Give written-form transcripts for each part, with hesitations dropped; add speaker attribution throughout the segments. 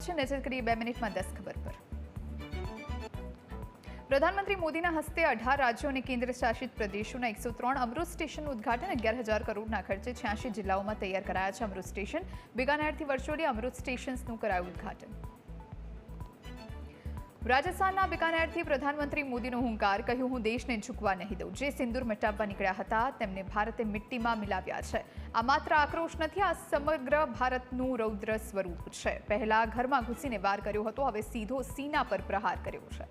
Speaker 1: છે। નજર કરીએ 2 મિનિટમાં 10 ખબર પર। પ્રધાનમંત્રી મોદીના હસ્તે 18 રાજ્યો અને કેન્દ્ર શાસિત પ્રદેશોના 103 અમૃત સ્ટેશનનું ઉદ્ઘાટન 11,000 કરોડના ખર્ચે 86 જિલ્લાઓમાં તૈયાર કરાયા છે અમૃત સ્ટેશન। બિકાનેરથી વર્ચ્યુઅલી અમૃત સ્ટેશન્સનું કરાયું ઉદ્ઘાટન। રાજસ્થાનના બિકાનેરથી પ્રધાનમંત્રી મોદીનો હુંકાર, કહ્યું હું દેશને ઝૂકવા નહીં દઉં। જે સિંદૂર મિટાવવા નીકળ્યા હતા તેમને ભારતે મિટ્ટીમાં મિલાવ્યા છે। આ માત્ર આક્રોશ નથી, આ સમગ્ર ભારતનું રૌદ્ર સ્વરૂપ છે। પહેલા ઘરમાં ઘૂસીને વાર કર્યો હતો, હવે સીધો સીના પર પ્રહાર કર્યો છે।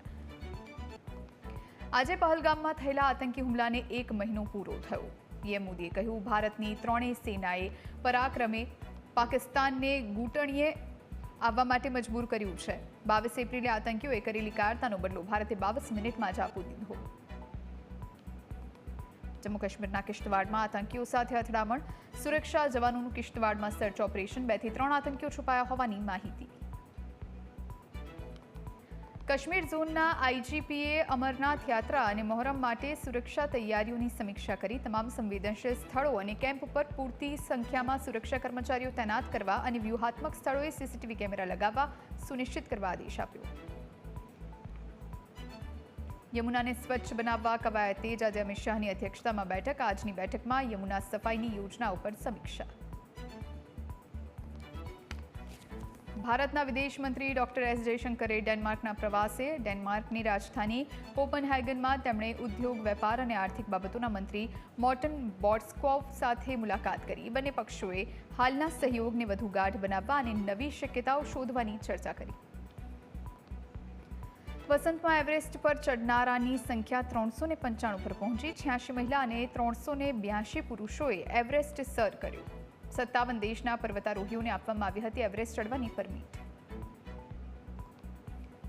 Speaker 1: આજે પહલગામમાં થયેલા આતંકી હુમલાને 1 મહિનો પૂરો થયો। પીએમ મોદીએ કહ્યું ભારતની ત્રણેય સેનાએ પરાક્રમે પાકિસ્તાનને ઘૂંટણીએ આવવા માટે મજબૂર કર્યું છે। 22 એપ્રિલે આતંકીઓએ કરેલી કાયરતાનો બદલો ભારતે 22 મિનિટમાં જ આપી દીધો। જમ્મુ કાશ્મીરના કિશ્તવાડમાં આતંકીઓ સાથે અથડામણ, સુરક્ષા જવાનોનું કિશ્તવાડમાં સર્ચ ઓપરેશન, 2 થી 3 આતંકીઓ છુપાયા હોવાની માહિતી। કાશ્મીર ઝોનના આઈજીપીએ અમરનાથ યાત્રા અને મોહરમ માટે સુરક્ષા તૈયારીઓની સમીક્ષા કરી। તમામ સંવેદનશીલ સ્થળો અને કેમ્પ પર પૂરતી સંખ્યામાં સુરક્ષા કર્મચારીઓ તૈનાત કરવા અને વ્યૂહાત્મક સ્થળોએ સીસીટીવી કેમેરા લગાવવા સુનિશ્ચિત કરવા આદેશ આપ્યો। યમુનાને સ્વચ્છ બનાવવા કવાયત તેજ, આજે અમિત શાહની અધ્યક્ષતામાં બેઠક। આજની બેઠકમાં યમુના સફાઈની યોજના ઉપર સમીક્ષા। ભારતના વિદેશ મંત્રી ડોક્ટર એસ જયશંકરે ડેનમાર્કના પ્રવાસે ડેનમાર્કની રાજધાની કોપનહેગનમાં તેમણે ઉદ્યોગ, વેપાર અને આર્થિક બાબતોના મંત્રી મોર્ટન બોટ્સકોવ સાથે મુલાકાત કરી। બંને પક્ષોએ હાલના સહયોગને વધુ ગાઢ બનાવવા અને નવી શક્યતાઓ શોધવાની ચર્ચા કરી। વસંતમાં એવરેસ્ટ પર ચડનારાની સંખ્યા 395 પર પહોંચી। 86 મહિલા અને 382 પુરુષોએ એવરેસ્ટ સર કર્યું। 57 દેશના પર્વતારોહીઓને આપવામાં આવી હતી એવરેસ્ટ ચડવાની પરમિટ।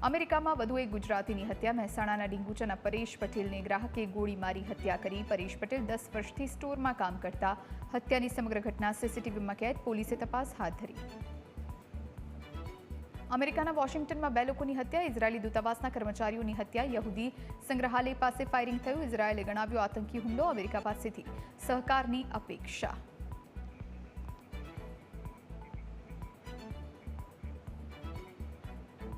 Speaker 1: અમેરિકામાં વધુ એક ગુજરાતીની હત્યા। મહેસાણાના ડીંગુચાના પરેશ પટેલને ગ્રાહકે ગોળી મારી હત્યા કરી। પરેશ પટેલ 10 વર્ષથી સ્ટોરમાં કામ કરતા। હત્યાની સમગ્ર ઘટના સીસીટીવીમાં કેદ, પોલીસે તપાસ હાથ ધરી। અમેરિકાના વોશિંગ્ટનમાં 2 લોકોની હત્યા। ઇઝરાયેલી દૂતાવાસના કર્મચારીઓની હત્યા। યહૂદી સંગ્રહાલય પાસે ફાયરિંગ થયું। ઇઝરાયેલે ગણાવ્યો આતંકી હુમલો। અમેરિકા પાસેથી સહકારની અપેક્ષા।